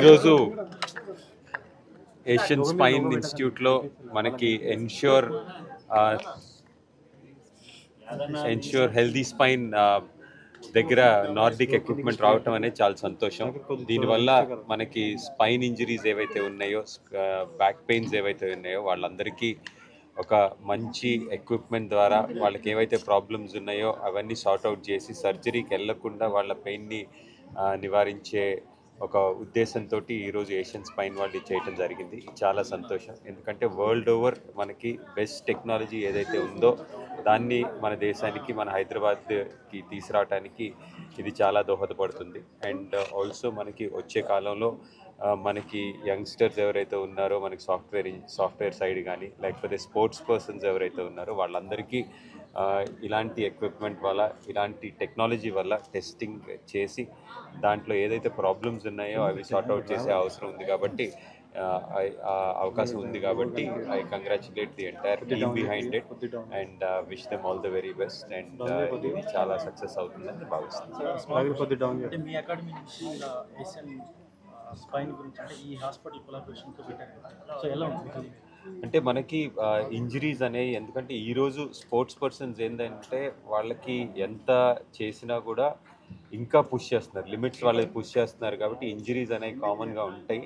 ఈరోజు Asian spine ఇన్స్టిట్యూట్లో మనకి ఎన్ష్యూర్ హెల్దీ స్పైన్ దగ్గర నార్డిక్ ఎక్విప్మెంట్ రావటం అనేది చాలా సంతోషం. దీనివల్ల మనకి స్పైన్ ఇంజరీస్ ఏవైతే ఉన్నాయో, బ్యాక్ పెయిన్స్ ఏవైతే ఉన్నాయో వాళ్ళందరికీ ఒక మంచి ఎక్విప్మెంట్ ద్వారా వాళ్ళకి ఏవైతే ప్రాబ్లమ్స్ ఉన్నాయో అవన్నీ సార్ట్అవుట్ చేసి సర్జరీకి వెళ్లకుండా వాళ్ళ పెయిన్ని నివారించే ఒక ఉద్దేశంతో ఈరోజు ఏషియన్ స్పైన్ వాళ్ళు చేయటం జరిగింది. చాలా సంతోషం, ఎందుకంటే వరల్డ్ ఓవర్ మనకి బెస్ట్ టెక్నాలజీ ఏదైతే ఉందో దాన్ని మన దేశానికి, మన హైదరాబాద్కి తీసుకురావడానికి ఇది చాలా దోహదపడుతుంది. అండ్ ఆల్సో మనకి వచ్చే కాలంలో మనకి యంగ్స్టర్స్ ఎవరైతే ఉన్నారో, మనకి సాఫ్ట్వేర్ సైడ్ కానీ లేకపోతే స్పోర్ట్స్ పర్సన్స్ ఎవరైతే ఉన్నారో వాళ్ళందరికీ ఇలాంటి ఎక్విప్మెంట్ వల్ల, ఇలాంటి టెక్నాలజీ వల్ల టెస్టింగ్ చేసి దాంట్లో ఏదైతే ప్రాబ్లమ్స్ ఉన్నాయో అవి సార్ట్అవుట్ చేసే అవసరం ఉంది కాబట్టి, అవకాశం ఉంది కాబట్టి I congratulate the entire team behind it and wish them all the very best. And ఇది చాలా సక్సెస్ అవుతుందని భావిస్తున్నాను. మీ అకాడమీ నుంచి ఏషియన్ స్పైన్ గురించి అంటే ఈ హాస్పిటల్ కొలాబరేషన్తో పెట్టారు, సో ఎలా ఉంటుంది? అంటే మనకి ఇంజరీస్ అనేవి, ఎందుకంటే ఈరోజు స్పోర్ట్స్ పర్సన్స్ ఏంటంటే వాళ్ళకి ఎంత చేసినా కూడా ఇంకా పుష్ చేస్తున్నారు, లిమిట్స్ వాళ్ళకి పుష్ చేస్తున్నారు కాబట్టి ఇంజరీస్ అనేవి కామన్గా ఉంటాయి.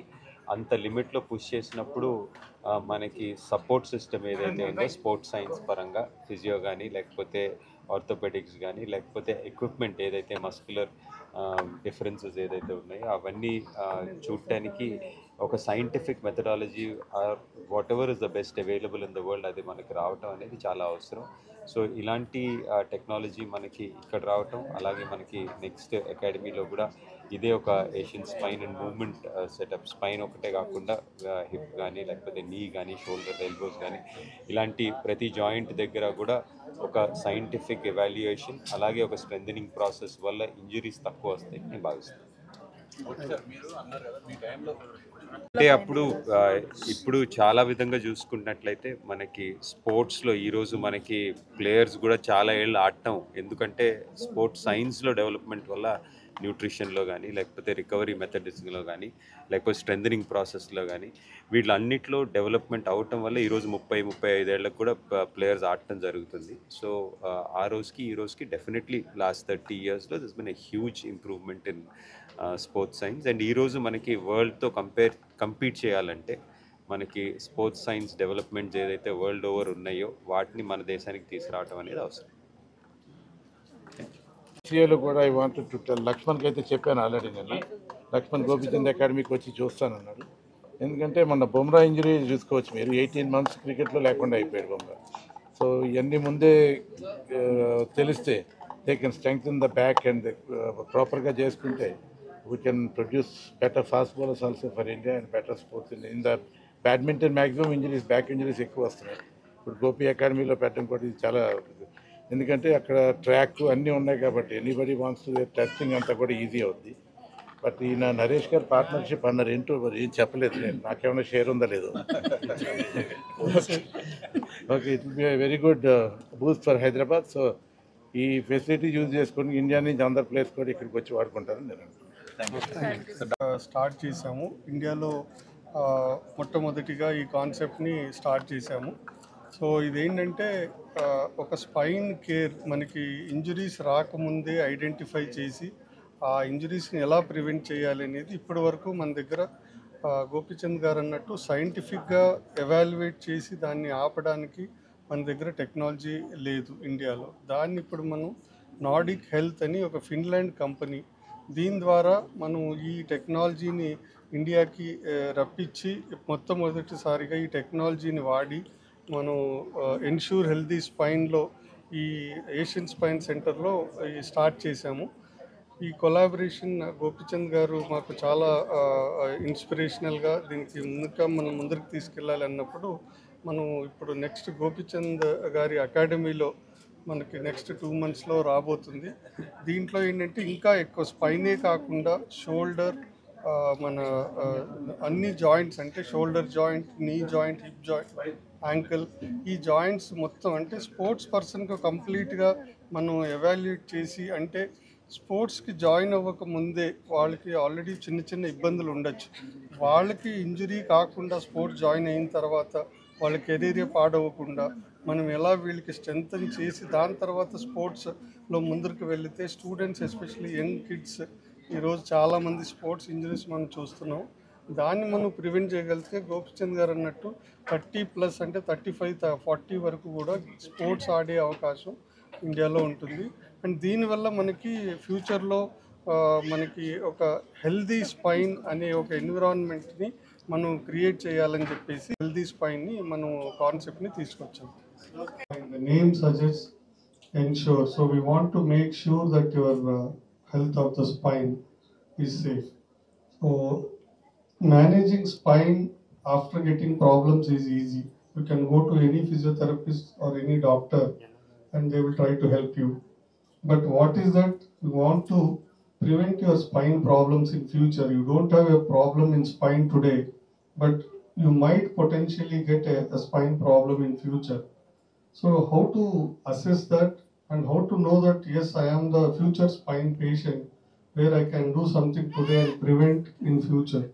అంత లిమిట్లో పుష్ చేసినప్పుడు మనకి సపోర్ట్ సిస్టమ్ ఏదైతే ఉందో స్పోర్ట్స్ సైన్స్ పరంగా ఫిజియో కానీ లేకపోతే ఆర్థోపెడిక్స్ కానీ లేకపోతే ఎక్విప్మెంట్ ఏదైతే మస్కులర్ డిఫరెన్సెస్ ఏదైతే ఉన్నాయో అవన్నీ చూడటానికి ఒక scientific methodology or whatever is the best available in the world అది మనకి రావటం అనేది చాలా అవసరం. సో ఇలాంటి టెక్నాలజీ మనకి ఇక్కడ రావటం, అలాగే మనకి నెక్స్ట్ అకాడమీలో కూడా ఇదే ఒక Asian spine and movement setup, spine ఒకటే కాకుండా హిప్ కానీ లేకపోతే నీ కానీ షోల్డర్ ఎల్బోస్ కానీ ఇలాంటి ప్రతి జాయింట్ దగ్గర కూడా ఒక సైంటిఫిక్ ఎవాల్యుయేషన్ అలాగే ఒక స్ట్రెంథనింగ్ ప్రాసెస్ వల్ల ఇంజరీస్ తక్కువ వస్తాయి నేను భావిస్తాను. అంటే ఇప్పుడు చాలా విధంగా చూసుకున్నట్లయితే మనకి స్పోర్ట్స్లో ఈరోజు మనకి ప్లేయర్స్ కూడా చాలా ఏళ్ళు ఆడటం, ఎందుకంటే స్పోర్ట్స్ సైన్స్లో డెవలప్మెంట్ వల్ల న్యూట్రిషన్లో కానీ లేకపోతే రికవరీ మెథడిజంలో కానీ లేకపోతే స్ట్రెంథనింగ్ ప్రాసెస్లో కానీ వీళ్ళన్నిటిలో డెవలప్మెంట్ అవటం వల్ల ఈరోజు 35 ఏళ్ళకు కూడా ప్లేయర్స్ ఆడటం జరుగుతుంది. సో ఆ రోజుకి ఈ రోజుకి డెఫినెట్లీ లాస్ట్ 30 yearsలో this been a huge improvement in sports science. And ఈరోజు మనకి వరల్డ్తో కంపీట్ చేయాలంటే మనకి స్పోర్ట్స్ సైన్స్ డెవలప్మెంట్స్ ఏదైతే వరల్డ్ ఓవర్ ఉన్నాయో వాటిని మన దేశానికి తీసుకురావడం అనేది అవసరం. ఏషియాలో కూడా ఐ వాంటెడ్ టు టెల్ లక్ష్మణ్కి అయితే చెప్పాను ఆల్రెడీ, నేను లక్ష్మణ్ గోపిచంద్ అకాడమీకి వచ్చి చూస్తానన్నాడు. ఎందుకంటే మన బుమ్రా ఇంజరీ చూసుకోవచ్చు మీరు, 18 months క్రికెట్లో లేకుండా అయిపోయాడు బుమ్రా. సో ఇవన్నీ ముందే తెలిస్తే they can strengthen the back and ప్రాపర్గా చేసుకుంటే we can produce better fast bowlers also for India and better sports in the badminton maximum injuries, back injuries ఎక్కువ వస్తున్నాయి. ఇప్పుడు గోపి అకాడమీలో పెట్టడం కూడా ఇది చాలా, ఎందుకంటే అక్కడ ట్రాక్ అన్నీ ఉన్నాయి కాబట్టి ఎనీబడి వాంట్స్ టు టెస్టింగ్ అంతా కూడా ఈజీ అవుద్ది. బట్ ఈయన నరేష్ గారు పార్ట్నర్షిప్ అన్నారు, ఏంటో మరి ఏం చెప్పలేదు, నేను నాకేమైనా షేర్ ఉందా లేదు. Okay, it will be very good Boost for Hyderabad. So ఈ ఫెసిలిటీ యూజ్ చేసుకొని ఇండియా నుంచి అందరు ప్లేస్ కూడా ఇక్కడికి వచ్చి వాడుకుంటారని నేను స్టార్ట్ చేశాము. ఇండియాలో మొట్టమొదటిగా ఈ కాన్సెప్ట్ని స్టార్ట్ చేశాము. సో ఇదేంటంటే ఒక స్పైన్ కేర్, మనకి ఇంజరీస్ రాకముందే ఐడెంటిఫై చేసి ఆ ఇంజరీస్ని ఎలా ప్రివెంట్ చేయాలి అనేది ఇప్పటి వరకు మన దగ్గర గోపిచంద్ గారు అన్నట్టు సైంటిఫిక్గా ఎవాల్యుయేట్ చేసి దాన్ని ఆపడానికి మన దగ్గర టెక్నాలజీ లేదు ఇండియాలో. దాన్ని ఇప్పుడు మనం నార్డిక్ హెల్త్ అని ఒక ఫిన్లాండ్ కంపెనీ, దీని ద్వారా మనం ఈ టెక్నాలజీని ఇండియాకి రప్పించి మొట్టమొదటిసారిగా ఈ టెక్నాలజీని వాడి మనం ఎన్ష్యూర్ హెల్తీ స్పైన్లో ఈ ఏషియన్ స్పైన్ సెంటర్లో స్టార్ట్ చేశాము. ఈ కొలాబరేషన్ గోపిచంద్ గారు మాకు చాలా ఇన్స్పిరేషనల్గా, దీనికి మనం ముందుకు తీసుకెళ్ళాలి అన్నప్పుడు మనం ఇప్పుడు నెక్స్ట్ గోపిచంద్ గారి అకాడమీలో మనకి నెక్స్ట్ 2 monthsలో రాబోతుంది. దీంట్లో ఏంటంటే ఇంకా ఎక్కువ స్పైనే కాకుండా షోల్డర్, మన అన్ని జాయింట్స్ అంటే shoulder joint, knee joint, hip joint, ankle, ఈ జాయింట్స్ మొత్తం అంటే స్పోర్ట్స్ పర్సన్కి కంప్లీట్గా మనం ఎవాల్యుయేట్ చేసి, అంటే స్పోర్ట్స్కి జాయిన్ అవ్వక ముందే వాళ్ళకి ఆల్రెడీ చిన్న చిన్న ఇబ్బందులు ఉండొచ్చు. వాళ్ళకి ఇంజరీ కాకుండా స్పోర్ట్స్ జాయిన్ అయిన తర్వాత వాళ్ళ కెరీరే పాడవకుండా మనం ఎలా వీళ్ళకి స్ట్రెంగ్తన్ చేసి దాని తర్వాత స్పోర్ట్స్లో ముందుకు వెళితే స్టూడెంట్స్ ఎస్పెషల్లీ యంగ్ కిడ్స్ ఈరోజు చాలామంది స్పోర్ట్స్ ఇంజరీస్ మనం చూస్తున్నాం. దాన్ని మనం ప్రివెంట్ చేయగలిగితే గోపిచంద్ గారు అన్నట్టు 30+ అంటే 35-40 వరకు కూడా స్పోర్ట్స్ ఆడే అవకాశం ఇండియాలో ఉంటుంది. అండ్ దీనివల్ల మనకి ఫ్యూచర్లో మనకి ఒక హెల్దీ స్పైన్ అనే ఒక ఎన్విరాన్మెంట్ని మనం క్రియేట్ చేయాలని చెప్పేసి హెల్దీ స్పైన్ని మనం కాన్సెప్ట్ని తీసుకొచ్చాం. The name suggests ensure. So we want to make sure that your health of the spine is safe. So managing spine after getting problems is easy. You can go to any physiotherapist or any doctor and they will try to help you. But what is that? You want to prevent your spine problems in future. You don't have a problem in spine today, but you might potentially get a spine problem in future. So how to assess that and how to know that yes, I am the future spine patient where I can do something today and prevent in future.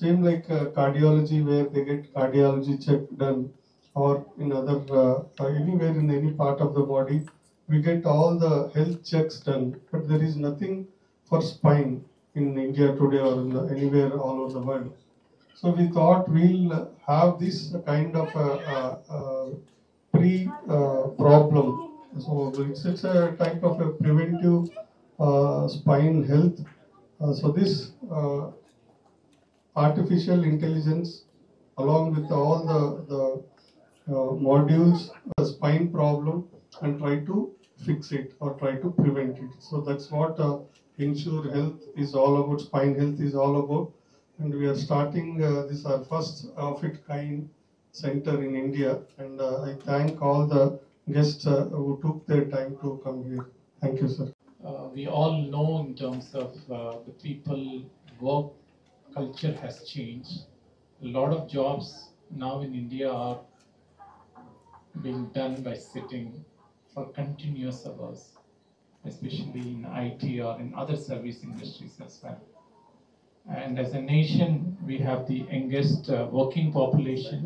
Same like cardiology where they get cardiology check done, or in other anywhere in any part of the body we get all the health checks done, but there is nothing for spine in India today or in anywhere all over the world. So we thought we'll have this kind of pre-problem. So it's a type of a preventive spine health. So this artificial intelligence along with all the modules, the spine problem, and try to fix it or try to prevent it. So that's what Ensure Health is all about, spine health is all about. And we are starting this our first of its kind center in India. And I thank all the guests who took their time to come here. Thank you, sir. We all know in terms of the people work culture has changed. A lot of jobs now in India are being done by sitting for continuous hours, especially in IT or in other service industries as well. And as a nation, we have the youngest working population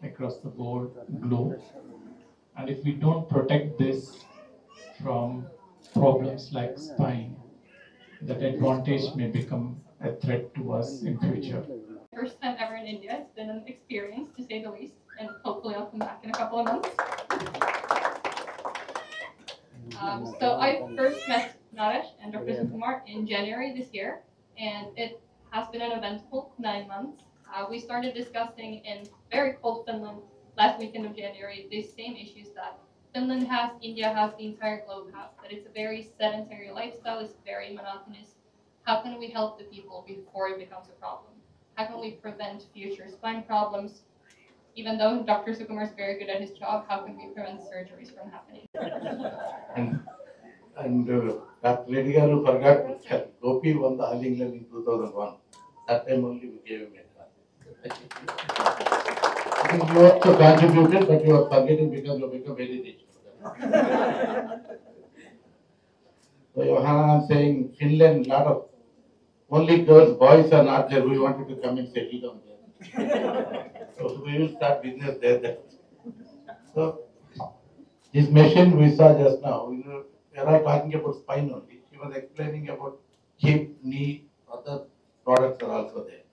across the globe. And if we don't protect this from problems like spine, that advantage may become a threat to us in future. First time ever in India. It's been an experience to say the least, and hopefully I'll come back in a couple of months. So I first met Naresh and Dr. Sukumar in January this year, and it has been an eventful 9 months. We started discussing in very cold Finland last weekend of January these same issues that Finland has, India has, the entire globe has, that it's a very sedentary lifestyle, it's very monotonous. How can we help the people before it becomes a problem? How can we prevent future spine problems? Even though Dr. Sukumar is very good at his job, how can we prevent surgeries from happening? And Dr. Reddy Garu forgot to tell, Gopi won the All England in 2001. That time only we gave him a class. I think you also contributed, but you are forgetting because you become very rich. So Johanna, I'm saying Finland, lot of only girls, boys are not there. We wanted to come and settle down there. So we will start business there. So this machine we saw just now, we are all talking about spine only. She was explaining about hip, knee, other products are also there.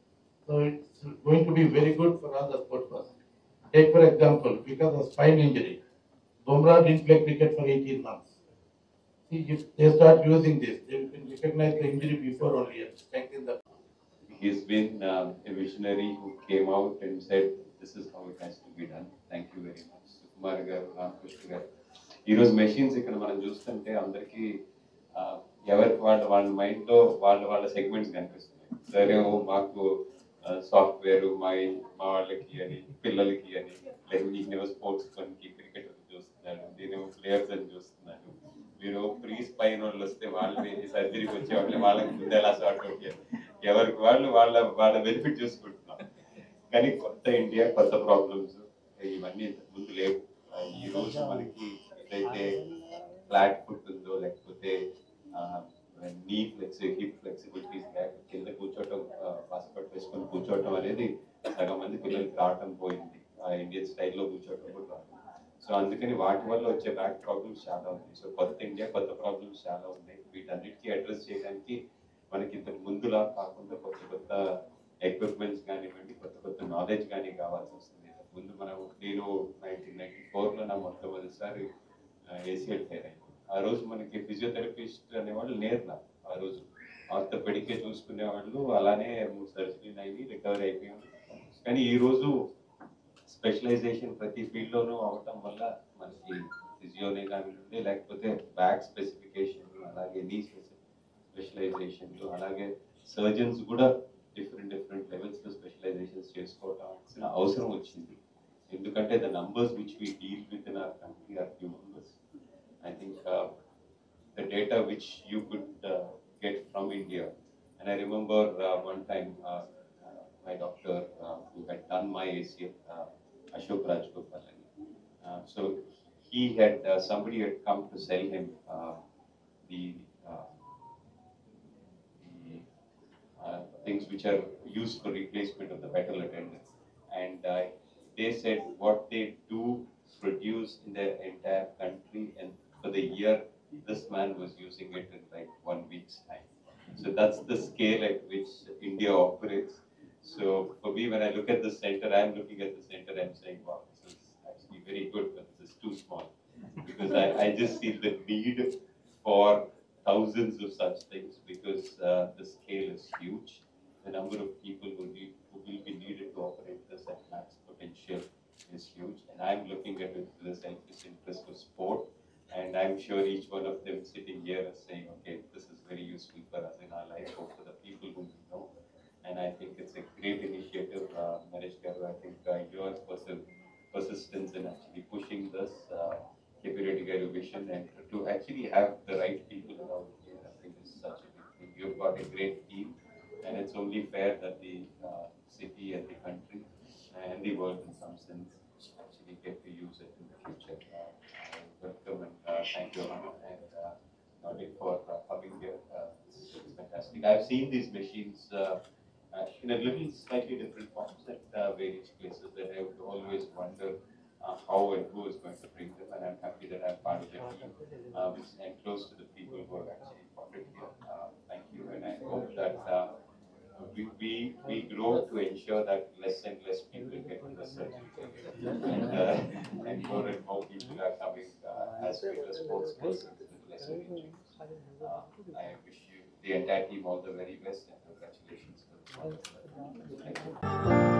So it's going to be very good for all the sports persons. Take for example, because of spine injury, Bumrah didn't play cricket for 18 months. See, if they start using this, they can recognize the injury before only and strengthen the. He's been a visionary who came out and said, this is how it has to be done. Thank you very much. Sukumar garu, Ramakrishna garu. ఈరోజు machines ఇక్కడ మనం చూస్తుంటే అందరికీ ఎవరికి వాళ్ళ మైండ్లో వాళ్ళ segments కనిపిస్తున్నాయి. సరే మాకు సాఫ్ట్వేర్ మా వాళ్ళకి అని పిల్లలకి అని నేను స్పోర్ట్స్ పనికి క్రికెట్ చూస్తున్నాను, నేను ప్లేయర్స్ అని చూస్తున్నాను, మీరు ప్రీ స్పైన్ వాళ్ళు వస్తే వాళ్ళని సర్జరీకి వచ్చే వాళ్ళకి ముందు ఎలా సార్ట్ అవుట్ చేయాలి, ఎవరికి వాళ్ళ బెనిఫిట్ చూసుకుంటున్నాం. కానీ కొత్త ఇండియా, కొత్త ప్రాబ్లమ్స్ ఇవన్నీ ముందు లేవు. ఈ రోజు మనకి ఏదైతే ఫ్లాట్ ఫుట్ ఉందో లేకపోతే నీ హిప్ ఫ్లెక్సిబిలిటీస్ లేక కింద కూర్చోవటం పాస్పోర్ట్ వేసుకొని కూర్చోవటం అనేది సగం మంది పిల్లలకి రావటం పోయింది. ఇండియన్ స్టైల్లో కూర్చోవటం కూడా రాదు. సో అందుకని వాటి వల్ల వచ్చే బ్యాక్ ప్రాబ్లమ్స్ చాలా ఉన్నాయి. సో కొత్త ఇండియా కొత్త ప్రాబ్లమ్స్ చాలా ఉన్నాయి. వీటన్నిటికీ అడ్రస్ చేయడానికి మనకి ఇంతకు ముందులా కాకుండా కొత్త కొత్త ఎక్విప్మెంట్స్ కానివ్వండి, కొత్త కొత్త నాలెడ్జ్ కానీ కావాల్సి వస్తుంది. ముందు నేను 1994లో నా మొట్టమొదటిసారి ఏసీఎల్ ఫెయిర్ అయింది. ఆ రోజు మనకి ఫిజియోథెరపిస్ట్ అనేవాళ్ళు లేరు. నాకు ఆ రోజు ఆర్థోపెడికే చూసుకునేవాళ్ళు, అలానే 3 సర్జరీలు అయ్యి రికవరీ అయిపోయాం. కానీ ఈ రోజు స్పెషలైజేషన్ ప్రతి ఫీల్డ్లోనూ అవటం వల్ల మనకి ఫిజియోనే కానివ్వండి, లేకపోతే బ్యాక్ స్పెసిఫికేషన్, అలాగే నీ స్పెషలైజేషన్లు, అలాగే సర్జన్స్ కూడా డిఫరెంట్ లెవెల్స్లో స్పెషలైజేషన్స్ చేసుకోవటాల్సిన అవసరం వచ్చింది. ఎందుకంటే the numbers which we deal with in our country are humans. I think the data which you could get from India, and I remember one time my doctor who had done my ACL, Ashok Rajgopalani. So he had somebody had come to sell him the things which are used for replacement of the metal attendants, and they said what they do produce in their entire country, and for the year this man was using it in like 1 week's time. So that's the scale at which India operates. So for me, when I look at the center, I'm looking at the center, I'm saying, wow, this is actually very good, but this is too small. Because I just see the need for thousands of such things, because the scale is huge. The number of people who will be needed to operate this at max potential is huge. And I'm looking at it with the selfish interest of sport. And I'm sure each one of them sitting here is saying, okay, this is very useful for us in our life or for the people whom we know. And I think it's a great initiative, Naresh Garu. I think your persistence in actually pushing this Kepireddy Garu vision and to actually have the right people around here, I think is such a big thing. You've got a great team, and it's only fair that the city and the country and the world in some sense actually get to use it in the future. Welcome and thank you, Anna, and Nadik for coming here. It's fantastic. I've seen these machines in a little slightly different forms at various places, that I would always wonder how and who is going to bring them, and I'm happy that I'm part of the team and close to the people who have actually brought it here. Thank you, and I hope that we grow to ensure that less and less people get to the surgery, and more people are coming as fitter sports persons with lesser injuries. I wish you, the entire team, all the very best, and congratulations for the wonderful. Thank you.